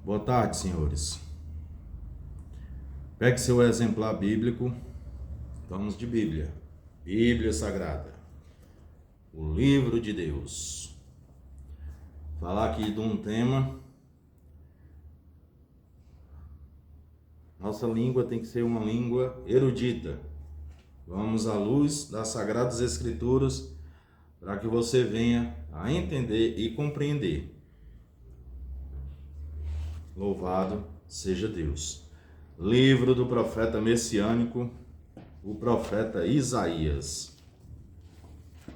Boa tarde, senhores. Pegue seu exemplar bíblico. Vamos de Bíblia. Bíblia Sagrada. O livro de Deus. Falar aqui de um tema. Nossa língua tem que ser uma língua erudita. Vamos à luz das Sagradas Escrituras para que você venha a entender e compreender. Louvado seja Deus. Livro do profeta messiânico, o profeta Isaías.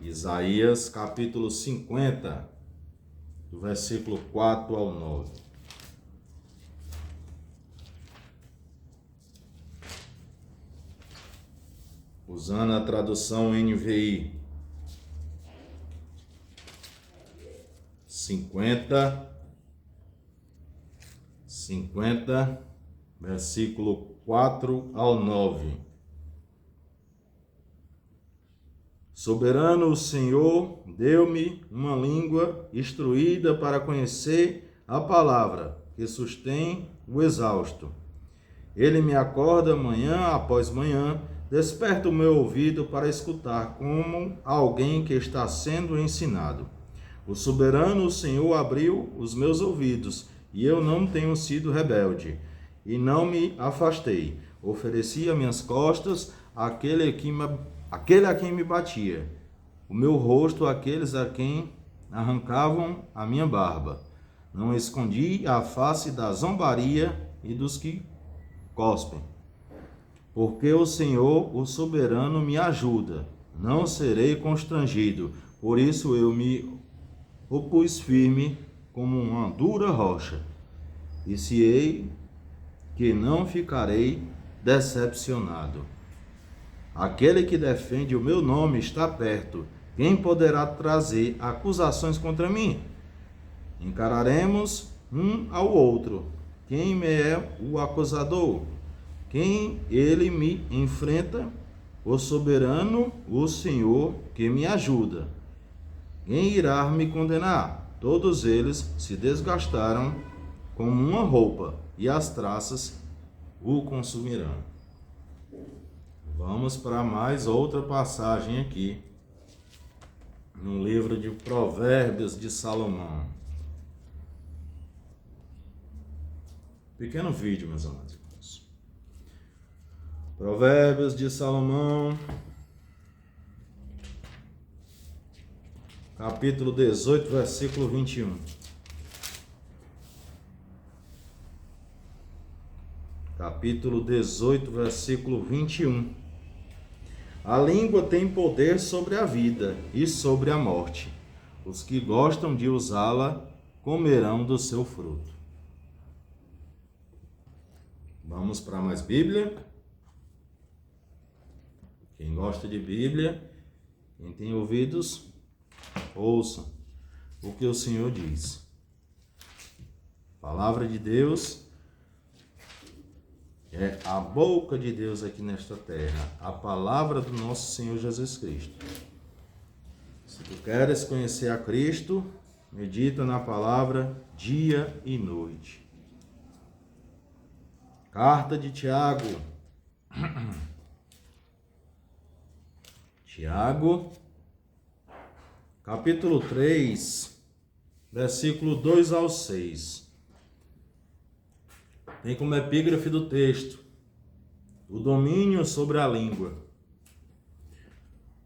Isaías, capítulo 50, do versículo 4 ao 9. Usando a tradução NVI. 50, versículo 4 ao 9. Soberano o Senhor deu-me uma língua instruída para conhecer a palavra que sustém o exausto. Ele me acorda manhã após manhã, desperta o meu ouvido para escutar como alguém que está sendo ensinado. O soberano o Senhor abriu os meus ouvidos, e eu não tenho sido rebelde, e não me afastei. Ofereci as minhas costas àquele a quem me batia, o meu rosto àqueles a quem arrancavam a minha barba. Não escondi a face da zombaria e dos que cospem. Porque o Senhor, o soberano, me ajuda. Não serei constrangido. Por isso eu me opus firme como uma dura rocha, e sei que não ficarei decepcionado. Aquele que defende o meu nome está perto. Quem poderá trazer acusações contra mim? Encararemos um ao outro. Quem me é o acusador? Quem ele me enfrenta? O soberano, o Senhor, que me ajuda. Quem irá me condenar? Todos eles se desgastaram como uma roupa, e as traças o consumirão. Vamos para mais outra passagem aqui, no livro de Provérbios de Salomão. Pequeno vídeo, meus amados irmãos. Provérbios de Salomão, capítulo 18, versículo 21. Capítulo 18, versículo 21. A língua tem poder sobre a vida e sobre a morte. Os que gostam de usá-la comerão do seu fruto. Vamos para mais Bíblia. Quem gosta de Bíblia, quem tem ouvidos, ouça o que o Senhor diz. Palavra de Deus é a boca de Deus aqui nesta terra, a palavra do nosso Senhor Jesus Cristo. Se tu queres conhecer a Cristo, medita na palavra dia e noite. Carta de Tiago. Tiago, capítulo 3, versículo 2 ao 6. Tem como epígrafe do texto: o domínio sobre a língua.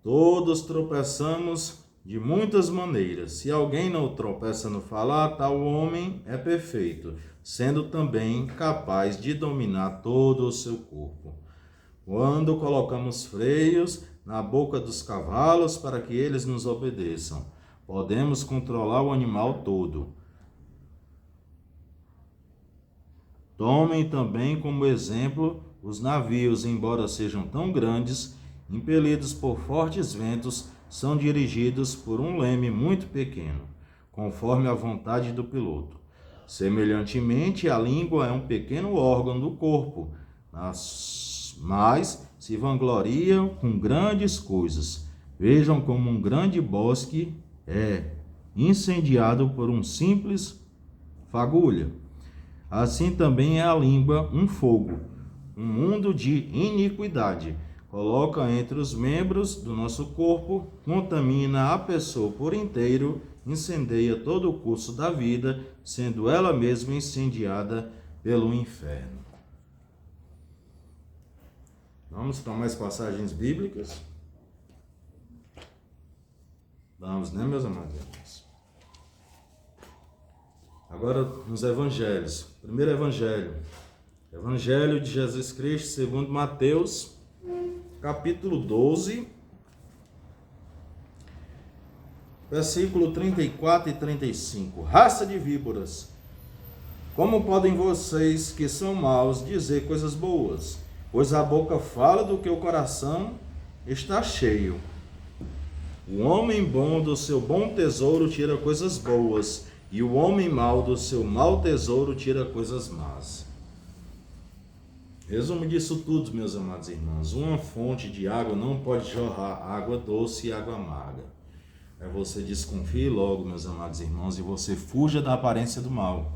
Todos tropeçamos de muitas maneiras. Se alguém não tropeça no falar, tal homem é perfeito, sendo também capaz de dominar todo o seu corpo. Quando colocamos freios na boca dos cavalos para que eles nos obedeçam, podemos controlar o animal todo. Tomem também como exemplo os navios, embora sejam tão grandes, impelidos por fortes ventos, são dirigidos por um leme muito pequeno, conforme a vontade do piloto. Semelhantemente, a língua é um pequeno órgão do corpo, mas se vangloriam com grandes coisas. Vejam como um grande bosque é incendiado por um simples fagulha. assim também é a língua um fogo, um mundo de iniquidade. Coloca entre os membros do nosso corpo, contamina a pessoa por inteiro, incendeia todo o curso da vida, sendo ela mesma incendiada pelo inferno. Vamos para mais passagens bíblicas? Vamos, né, meus amados irmãos? Agora, nos evangelhos. Primeiro evangelho. Evangelho de Jesus Cristo, segundo Mateus, capítulo 12, versículo 34 e 35. Raça de víboras, como podem vocês, que são maus, dizer coisas boas? Pois a boca fala do que o coração está cheio. O homem bom do seu bom tesouro tira coisas boas, e o homem mau do seu mau tesouro tira coisas más. Resumo disso tudo, meus amados irmãos. Uma fonte de água não pode jorrar água doce e água amarga. Você desconfie logo, meus amados irmãos, e você fuja da aparência do mal.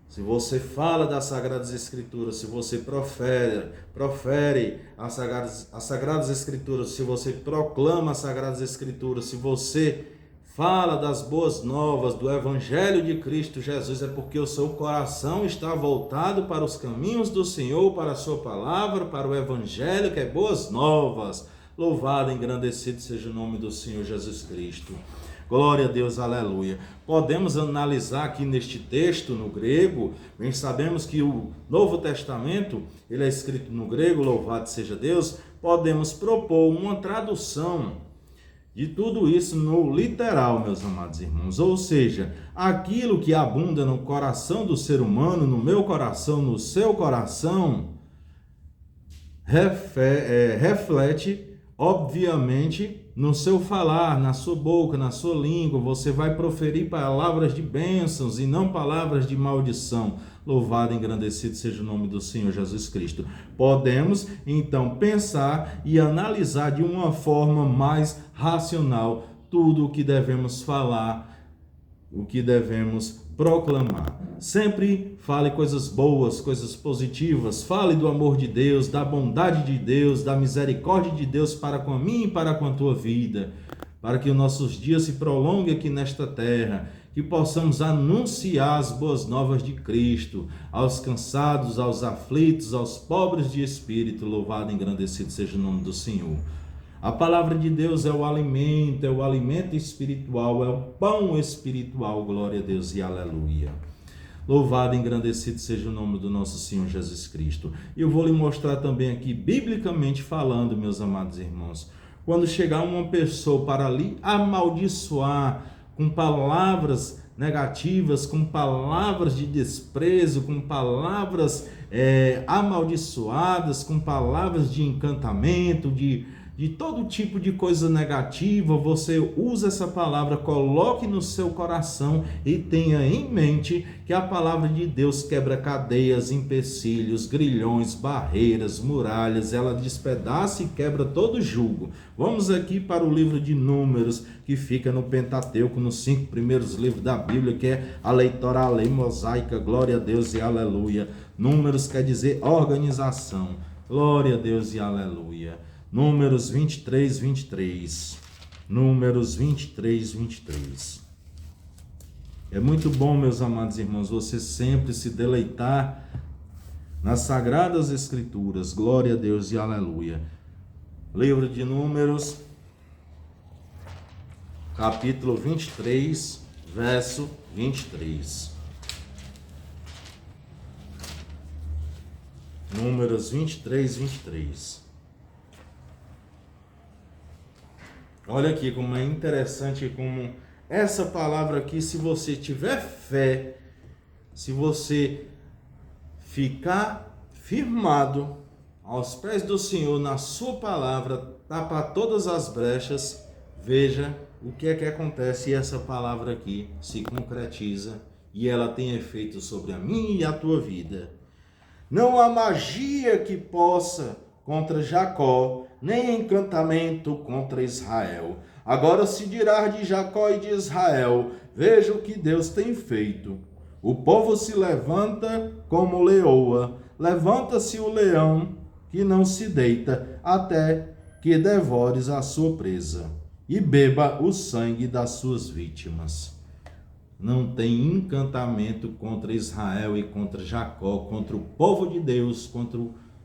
Se você fala das Sagradas Escrituras, se você profere as Sagradas Escrituras, se você proclama as Sagradas Escrituras, se você fala das boas novas do Evangelho de Cristo Jesus, é porque o seu coração está voltado para os caminhos do Senhor, para a sua palavra, para o Evangelho, que é boas novas. Louvado e engrandecido seja o nome do Senhor Jesus Cristo. Glória a Deus, aleluia. Podemos analisar aqui neste texto no grego, bem sabemos que o Novo Testamento, ele é escrito no grego, louvado seja Deus. Podemos propor uma tradução de tudo isso no literal, meus amados irmãos. Ou seja, aquilo que abunda no coração do ser humano, no meu coração, no seu coração, reflete, obviamente, no seu falar, na sua boca, na sua língua. Você vai proferir palavras de bênçãos e não palavras de maldição. Louvado e engrandecido seja o nome do Senhor Jesus Cristo. Podemos, então, pensar e analisar de uma forma mais racional tudo o que devemos falar, o que devemos proclamar. Sempre fale coisas boas, coisas positivas. Fale do amor de Deus, da bondade de Deus, da misericórdia de Deus para com a minha e para com a tua vida, para que os nossos dias se prolonguem aqui nesta terra, que possamos anunciar as boas novas de Cristo aos cansados, aos aflitos, aos pobres de espírito. Louvado e engrandecido seja o nome do Senhor. A palavra de Deus é o alimento espiritual, é o pão espiritual. Glória a Deus e aleluia. Louvado e engrandecido seja o nome do nosso Senhor Jesus Cristo. E eu vou lhe mostrar também aqui, biblicamente falando, meus amados irmãos, quando chegar uma pessoa para lhe amaldiçoar com palavras negativas, com palavras de desprezo, com palavras amaldiçoadas, com palavras de encantamento, de todo tipo de coisa negativa, você usa essa palavra, coloque no seu coração e tenha em mente que a palavra de Deus quebra cadeias, empecilhos, grilhões, barreiras, muralhas, ela despedaça e quebra todo jugo. Vamos aqui para o livro de Números, que fica no Pentateuco, nos 5 primeiros livros da Bíblia, que é a lei mosaica. Glória a Deus e aleluia. Números quer dizer organização. Glória a Deus e aleluia. Números 23, 23. Números 23, 23. É muito bom, meus amados irmãos, você sempre se deleitar nas Sagradas Escrituras. Glória a Deus e aleluia. Livro de Números, capítulo 23, verso 23. Números 23, 23. Olha aqui como é interessante, como essa palavra aqui, se você tiver fé, se você ficar firmado aos pés do Senhor na sua palavra, tapar todas as brechas, veja o que é que acontece e essa palavra aqui se concretiza e ela tem efeito sobre a minha e a tua vida. Não há magia que possa contra Jacó, nem encantamento contra Israel. Agora se dirá de Jacó e de Israel, veja o que Deus tem feito. O povo se levanta como leoa, levanta-se o leão que não se deita, até que devores a sua presa e beba o sangue das suas vítimas. Não tem encantamento contra Israel e contra Jacó, contra o povo de Deus, contra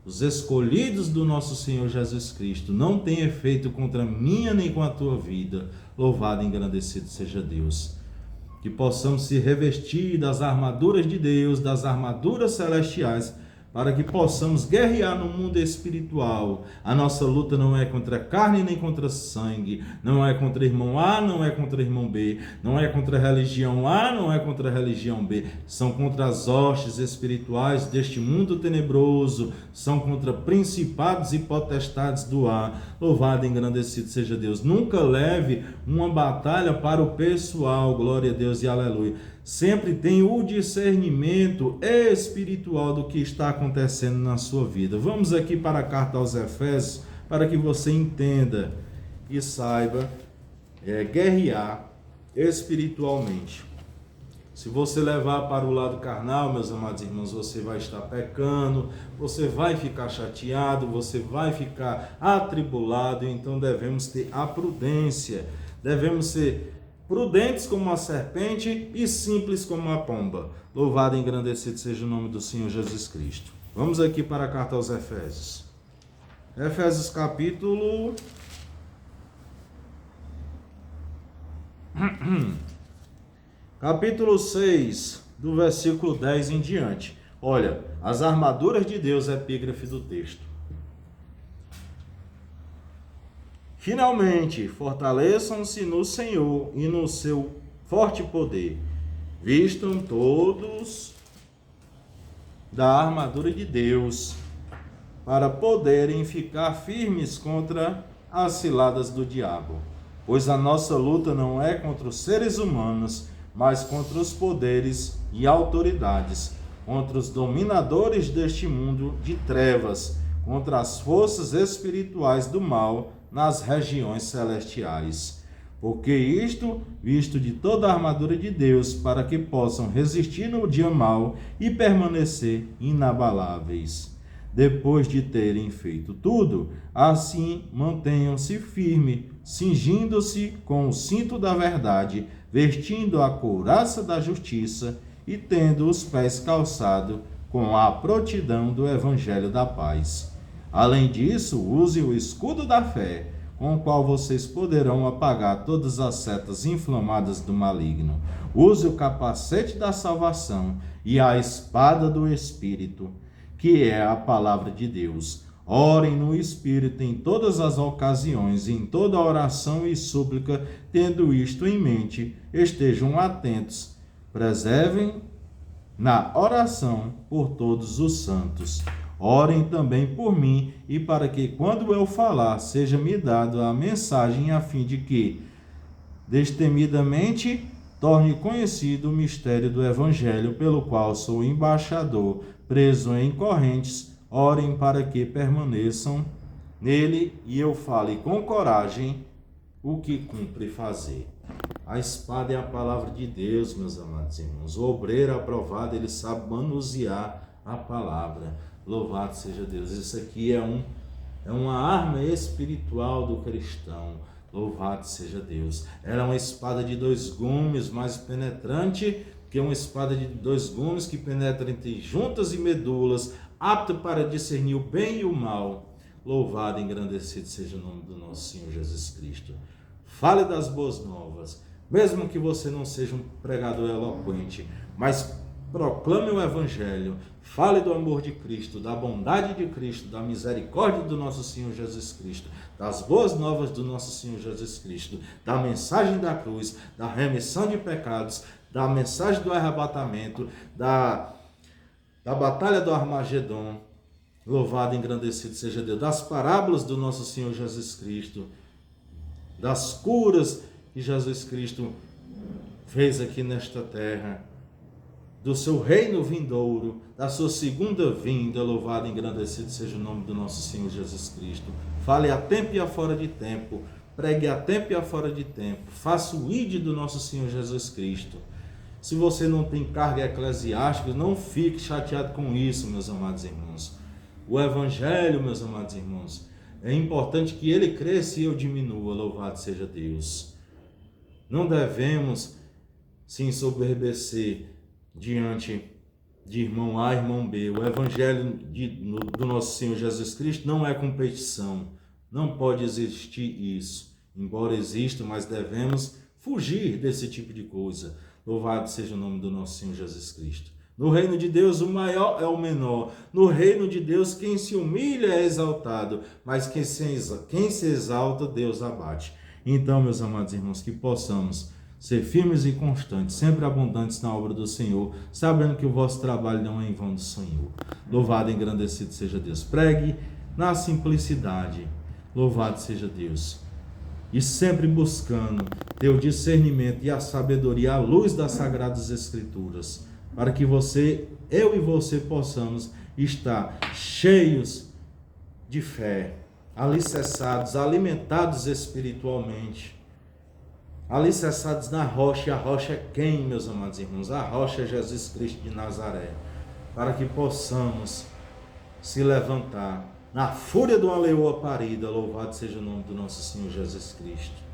os escolhidos do nosso Senhor Jesus Cristo. Não tem efeito contra a minha nem com a tua vida. Louvado e engrandecido seja Deus. Que possamos se revestir das armaduras de Deus, das armaduras celestiais, para que possamos guerrear no mundo espiritual. A nossa luta não é contra carne nem contra sangue, não é contra irmão A, não é contra irmão B, não é contra a religião A, não é contra a religião B, são contra as hostes espirituais deste mundo tenebroso, são contra principados e potestades do ar. Louvado e engrandecido seja Deus. Nunca leve uma batalha para o pessoal, glória a Deus e aleluia. Sempre tenha o discernimento espiritual do que está acontecendo na sua vida. Vamos aqui para a carta aos Efésios, para que você entenda e saiba guerrear espiritualmente. Se você levar para o lado carnal, meus amados irmãos, você vai estar pecando, você vai ficar chateado, você vai ficar atribulado. Então devemos ter a prudência, devemos ser prudentes como a serpente e simples como a pomba. Louvado e engrandecido seja o nome do Senhor Jesus Cristo. Vamos aqui para a carta aos Efésios. Efésios capítulo... capítulo 6, do versículo 10 em diante. Olha, as armaduras de Deus, epígrafe do texto. Finalmente, fortaleçam-se no Senhor e no seu forte poder. Vistam todos da armadura de Deus, para poderem ficar firmes contra as ciladas do diabo. Pois a nossa luta não é contra os seres humanos, mas contra os poderes e autoridades, contra os dominadores deste mundo de trevas, contra as forças espirituais do mal nas regiões celestiais. Porque isto, visto de toda a armadura de Deus, para que possam resistir no dia mau e permanecer inabaláveis. Depois de terem feito tudo, assim mantenham-se firmes, cingindo-se com o cinto da verdade, vestindo a couraça da justiça e tendo os pés calçados com a prontidão do evangelho da paz. Além disso, use o escudo da fé, com o qual vocês poderão apagar todas as setas inflamadas do maligno. Use o capacete da salvação e a espada do Espírito, que é a palavra de Deus. Orem no Espírito em todas as ocasiões, em toda oração e súplica, tendo isto em mente, estejam atentos, preservem na oração por todos os santos. Orem também por mim, e para que, quando eu falar, seja-me dado a mensagem, a fim de que, destemidamente, torne conhecido o mistério do Evangelho, pelo qual sou embaixador, preso em correntes. Orem para que permaneçam nele, e eu fale com coragem o que cumpre fazer. A espada é a palavra de Deus, meus amados irmãos. O obreiro aprovado, ele sabe manusear a palavra. Louvado seja Deus. Isso aqui é uma arma espiritual do cristão. Louvado seja Deus. Ela é uma espada de 2 gumes, mais penetrante que uma espada de 2 gumes, que penetra entre juntas e medulas, apta para discernir o bem e o mal. Louvado e engrandecido seja o nome do nosso Senhor Jesus Cristo. Fale das boas novas, mesmo que você não seja um pregador eloquente, mas proclame o Evangelho, fale do amor de Cristo, da bondade de Cristo, da misericórdia do nosso Senhor Jesus Cristo, das boas novas do nosso Senhor Jesus Cristo, da mensagem da cruz, da remissão de pecados, da mensagem do arrebatamento, da batalha do Armagedon. Louvado e engrandecido seja Deus. Das parábolas do nosso Senhor Jesus Cristo, das curas que Jesus Cristo fez aqui nesta terra, do seu reino vindouro, da sua segunda vinda. Louvado e engrandecido seja o nome do nosso Senhor Jesus Cristo. Fale a tempo e a fora de tempo, pregue a tempo e a fora de tempo, faça o ide do nosso Senhor Jesus Cristo. Se você não tem carga eclesiástica, não fique chateado com isso, meus amados irmãos. O Evangelho, meus amados irmãos, é importante que ele cresça e eu diminua, louvado seja Deus. Não devemos se ensoberbecer diante de irmão A e irmão B. O Evangelho do nosso Senhor Jesus Cristo não é competição. Não pode existir isso. Embora exista, mas devemos fugir desse tipo de coisa. Louvado seja o nome do nosso Senhor Jesus Cristo. No reino de Deus, o maior é o menor. No reino de Deus, quem se humilha é exaltado, mas quem se exalta, Deus abate. Então, meus amados irmãos, que possamos ser firmes e constantes, sempre abundantes na obra do Senhor, sabendo que o vosso trabalho não é em vão do Senhor. Louvado e engrandecido seja Deus. Pregue na simplicidade. Louvado seja Deus. E sempre buscando ter o discernimento e a sabedoria à luz das Sagradas Escrituras, para que eu e você possamos estar cheios de fé, alicerçados, alimentados espiritualmente, alicerçados na rocha. E a rocha é quem, meus amados irmãos? A rocha é Jesus Cristo de Nazaré, para que possamos se levantar na fúria de uma leoa parida, louvado seja o nome do nosso Senhor Jesus Cristo,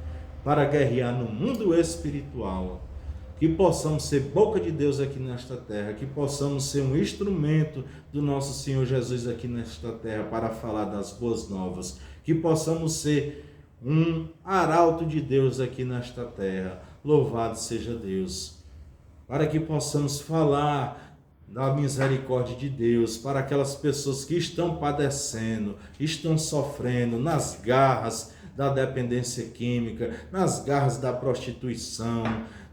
para guerrear no mundo espiritual, que possamos ser boca de Deus aqui nesta terra, que possamos ser um instrumento do nosso Senhor Jesus aqui nesta terra para falar das boas novas, que possamos ser um arauto de Deus aqui nesta terra, louvado seja Deus, para que possamos falar da misericórdia de Deus para aquelas pessoas que estão padecendo, estão sofrendo nas garras da dependência química, nas garras da prostituição,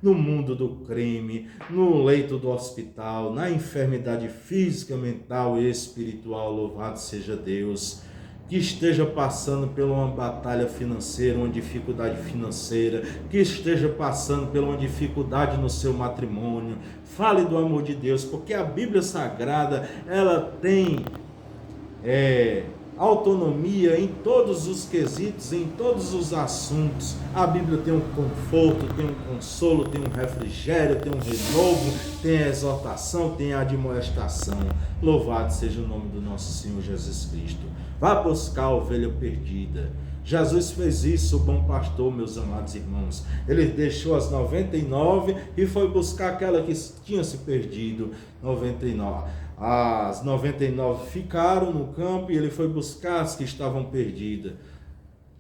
no mundo do crime, no leito do hospital, na enfermidade física, mental e espiritual, louvado seja Deus. Que esteja passando por uma batalha financeira, uma dificuldade financeira, que esteja passando por uma dificuldade no seu matrimônio, fale do amor de Deus, porque a Bíblia Sagrada, ela tem autonomia em todos os quesitos, em todos os assuntos. A Bíblia tem um conforto, tem um consolo, tem um refrigério, tem um renovo, tem a exortação, tem a admoestação. Louvado seja o nome do nosso Senhor Jesus Cristo. Vá buscar a ovelha perdida. Jesus fez isso, o bom pastor, meus amados irmãos. Ele deixou as 99 e foi buscar aquela que tinha se perdido. 99. As 99 ficaram no campo e ele foi buscar as que estavam perdidas.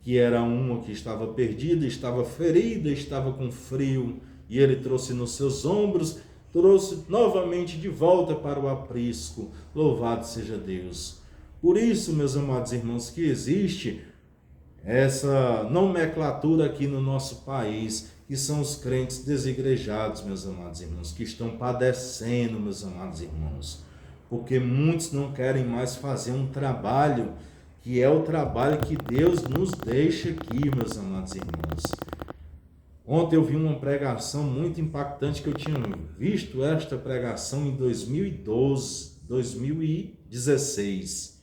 Que era uma que estava perdida, estava ferida, estava com frio. E ele trouxe nos seus ombros, trouxe novamente de volta para o aprisco. Louvado seja Deus. Por isso, meus amados irmãos, que existe essa nomenclatura aqui no nosso país, que são os crentes desigrejados, meus amados irmãos, que estão padecendo, meus amados irmãos, porque muitos não querem mais fazer um trabalho, que é o trabalho que Deus nos deixa aqui, meus amados irmãos. Ontem eu vi uma pregação muito impactante, que eu tinha visto esta pregação em 2016.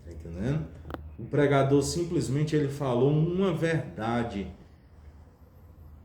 Tá entendendo? O pregador simplesmente ele falou uma verdade.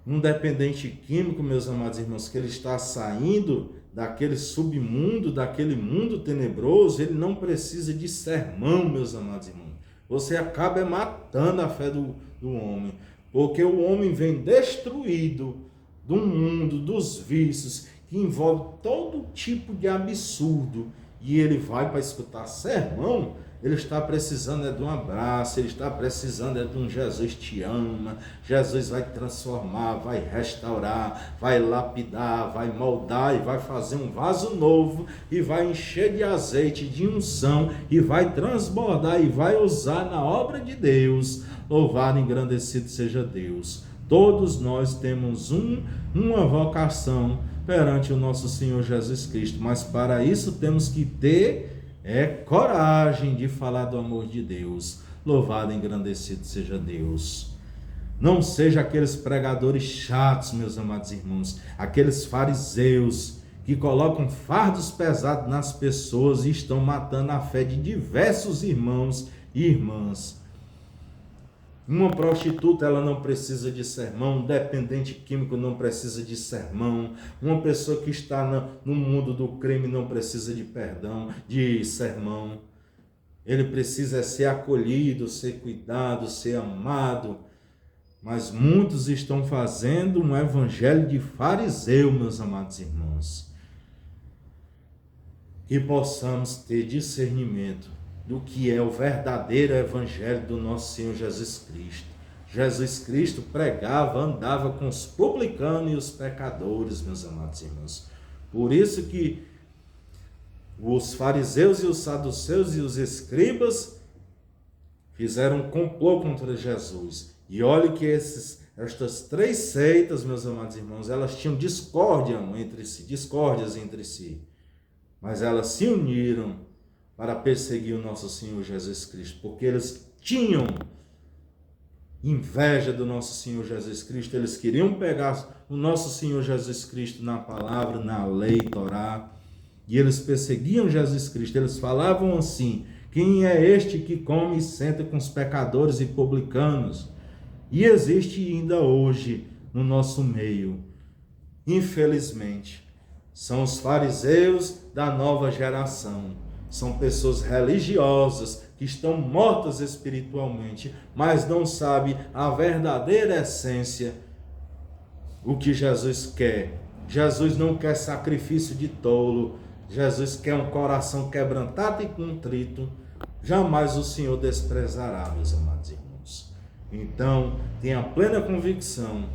Um dependente químico, meus amados irmãos, que ele está saindo daquele submundo, daquele mundo tenebroso, ele não precisa de sermão, meus amados irmãos. Você acaba matando a fé do homem, porque o homem vem destruído do mundo, dos vícios, que envolve todo tipo de absurdo, e ele vai para escutar sermão. Ele está precisando de um abraço, ele está precisando de um Jesus te ama, Jesus vai transformar, vai restaurar, vai lapidar, vai moldar e vai fazer um vaso novo e vai encher de azeite, de unção e vai transbordar e vai usar na obra de Deus. Louvado e engrandecido seja Deus. Todos nós temos uma vocação perante o nosso Senhor Jesus Cristo, mas para isso temos que ter coragem de falar do amor de Deus. Louvado e engrandecido seja Deus. Não seja aqueles pregadores chatos, meus amados irmãos, aqueles fariseus que colocam fardos pesados nas pessoas e estão matando a fé de diversos irmãos e irmãs. Uma prostituta, ela não precisa de sermão, um dependente químico não precisa de sermão, uma pessoa que está no mundo do crime não precisa de perdão, de sermão. Ele precisa ser acolhido, ser cuidado, ser amado. Mas muitos estão fazendo um evangelho de fariseu, meus amados irmãos. Que possamos ter discernimento do que é o verdadeiro evangelho do nosso Senhor Jesus Cristo. Jesus Cristo pregava, andava com os publicanos e os pecadores, meus amados irmãos. Por isso que os fariseus e os saduceus e os escribas fizeram um complô contra Jesus. E olhe que estas três seitas, meus amados irmãos, elas tinham discórdias entre si. Mas elas se uniram para perseguir o nosso Senhor Jesus Cristo, porque eles tinham inveja do nosso Senhor Jesus Cristo, eles queriam pegar o nosso Senhor Jesus Cristo na palavra, na lei, Torá, e eles perseguiam Jesus Cristo. Eles falavam assim: quem é este que come e senta com os pecadores e publicanos? E existe ainda hoje no nosso meio, infelizmente, são os fariseus da nova geração. São pessoas religiosas que estão mortas espiritualmente, mas não sabem a verdadeira essência, o que Jesus quer. Jesus não quer sacrifício de tolo, Jesus quer um coração quebrantado e contrito. Jamais o Senhor desprezará, meus amados irmãos. Então, tenha plena convicção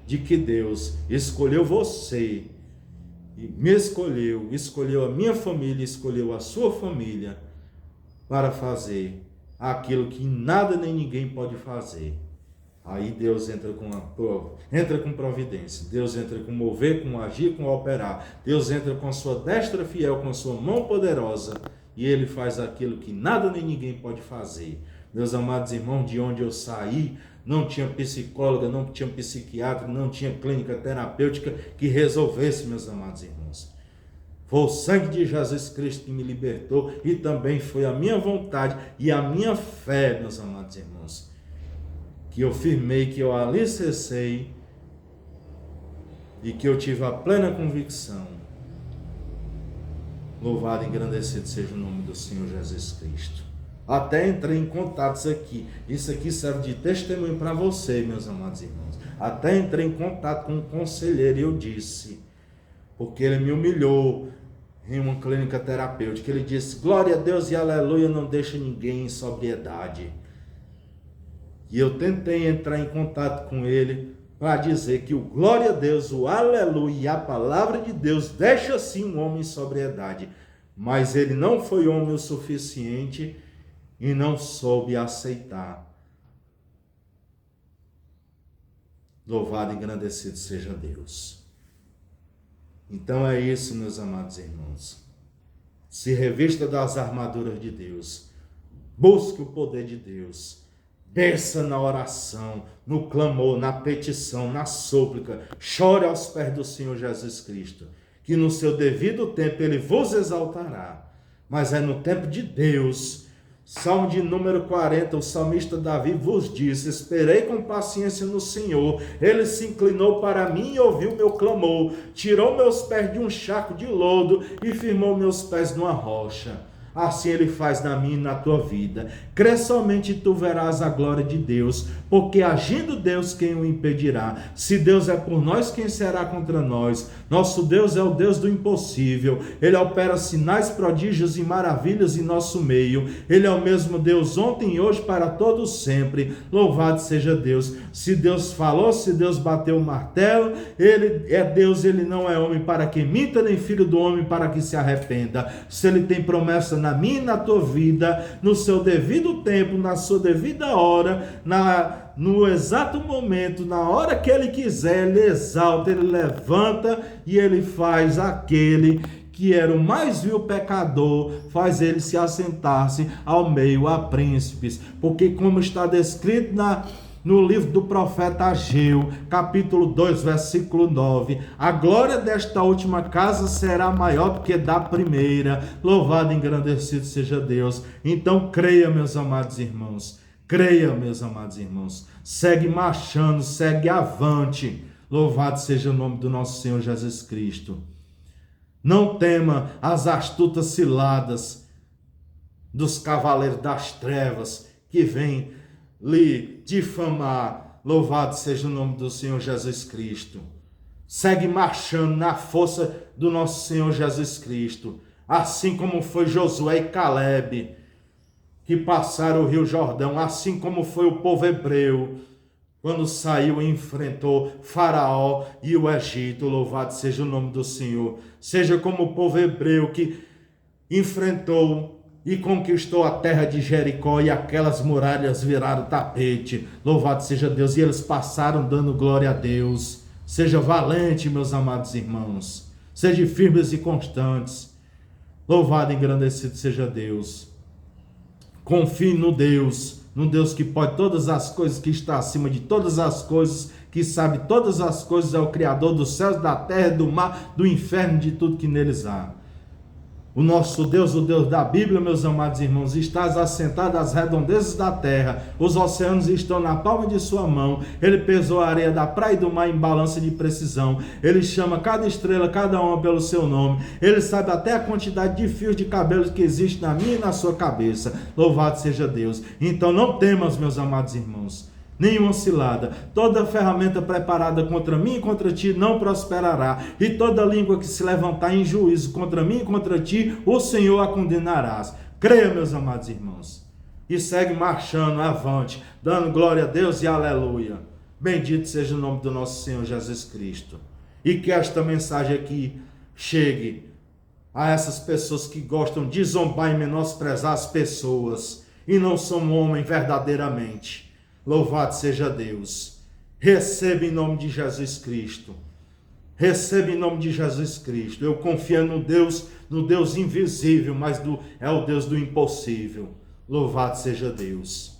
de que Deus escolheu você, e me escolheu a minha família, escolheu a sua família para fazer aquilo que nada nem ninguém pode fazer. Aí Deus entra com providência, Deus entra com mover, com agir, com operar. Deus entra com a sua destra fiel, com a sua mão poderosa, e Ele faz aquilo que nada nem ninguém pode fazer. Meus amados irmãos, de onde eu saí, não tinha psicóloga, não tinha psiquiatra, não tinha clínica terapêutica que resolvesse, meus amados irmãos. Foi o sangue de Jesus Cristo que me libertou, e também foi a minha vontade e a minha fé, meus amados irmãos, que eu firmei, que eu alicercei e que eu tive a plena convicção. Louvado e engrandecido seja o nome do Senhor Jesus Cristo. Até entrei em contatos aqui. Isso aqui serve de testemunho para você, meus amados irmãos. Até entrei em contato com um conselheiro e eu disse, porque ele me humilhou em uma clínica terapêutica. Ele disse: glória a Deus e aleluia, não deixa ninguém em sobriedade. E eu tentei entrar em contato com ele para dizer que o glória a Deus, o aleluia e a palavra de Deus deixa sim um homem em sobriedade. Mas ele não foi homem o suficiente e não soube aceitar. Louvado e engrandecido seja Deus. Então é isso, meus amados irmãos. Se revista das armaduras de Deus. Busque o poder de Deus. Desça na oração, no clamor, na petição, na súplica. Chore aos pés do Senhor Jesus Cristo, que no seu devido tempo Ele vos exaltará. Mas é no tempo de Deus. Salmo de número 40, o salmista Davi vos disse: esperei com paciência no Senhor, Ele se inclinou para mim e ouviu meu clamor, tirou meus pés de um charco de lodo e firmou meus pés numa rocha. Assim Ele faz na minha e na tua vida. Crê somente e tu verás a glória de Deus, porque agindo Deus, quem o impedirá? Se Deus é por nós, quem será contra nós? Nosso Deus é o Deus do impossível. Ele opera sinais, prodígios e maravilhas em nosso meio. Ele é o mesmo Deus ontem e hoje para todos sempre. Louvado seja Deus. Se Deus falou, se Deus bateu o martelo, Ele é Deus, Ele não é homem para que minta, nem filho do homem para que se arrependa. Se Ele tem promessa na minha e na tua vida, no seu devido tempo, na sua devida hora, no exato momento, na hora que Ele quiser, Ele exalta, Ele levanta e Ele faz aquele que era o mais vil pecador, faz ele se assentar-se ao meio a príncipes, porque como está descrito no livro do profeta Ageu, capítulo 2, versículo 9, a glória desta última casa será maior do que da primeira. Louvado e engrandecido seja Deus. Então creia, meus amados irmãos, Creia, meus amados irmãos. Segue marchando, segue avante. Louvado seja o nome do nosso Senhor Jesus Cristo. Não tema as astutas ciladas dos cavaleiros das trevas que vêm lhe difamar. Louvado seja o nome do Senhor Jesus Cristo. Segue marchando na força do nosso Senhor Jesus Cristo. Assim como foi Josué e Caleb, que passaram o Rio Jordão, assim como foi o povo hebreu, quando saiu e enfrentou Faraó e o Egito. Louvado seja o nome do Senhor. Seja como o povo hebreu que enfrentou e conquistou a terra de Jericó e aquelas muralhas viraram tapete. Louvado seja Deus. E eles passaram dando glória a Deus. Seja valente, meus amados irmãos. Seja firmes e constantes. Louvado e engrandecido seja Deus. Confie no Deus que pode todas as coisas, que está acima de todas as coisas, que sabe todas as coisas, é o Criador dos céus, da terra, do mar, do inferno, de tudo que neles há. O nosso Deus, o Deus da Bíblia, meus amados irmãos, está assentado às redondezas da terra, os oceanos estão na palma de sua mão, ele pesou a areia da praia e do mar em balança de precisão, ele chama cada estrela, cada uma pelo seu nome, ele sabe até a quantidade de fios de cabelo que existe na minha e na sua cabeça. Louvado seja Deus. Então não temas, meus amados irmãos, nenhuma cilada. Toda ferramenta preparada contra mim e contra ti não prosperará, e toda língua que se levantar em juízo contra mim e contra ti, o Senhor a condenarás. Creia, meus amados irmãos, e segue marchando avante, dando glória a Deus e aleluia. Bendito seja o nome do nosso Senhor Jesus Cristo. E que esta mensagem aqui chegue a essas pessoas que gostam de zombar e menosprezar as pessoas e não são um homem verdadeiramente. Louvado seja Deus. Receba em nome de Jesus Cristo. Receba em nome de Jesus Cristo. Eu confio no Deus invisível, mas é o Deus do impossível. Louvado seja Deus.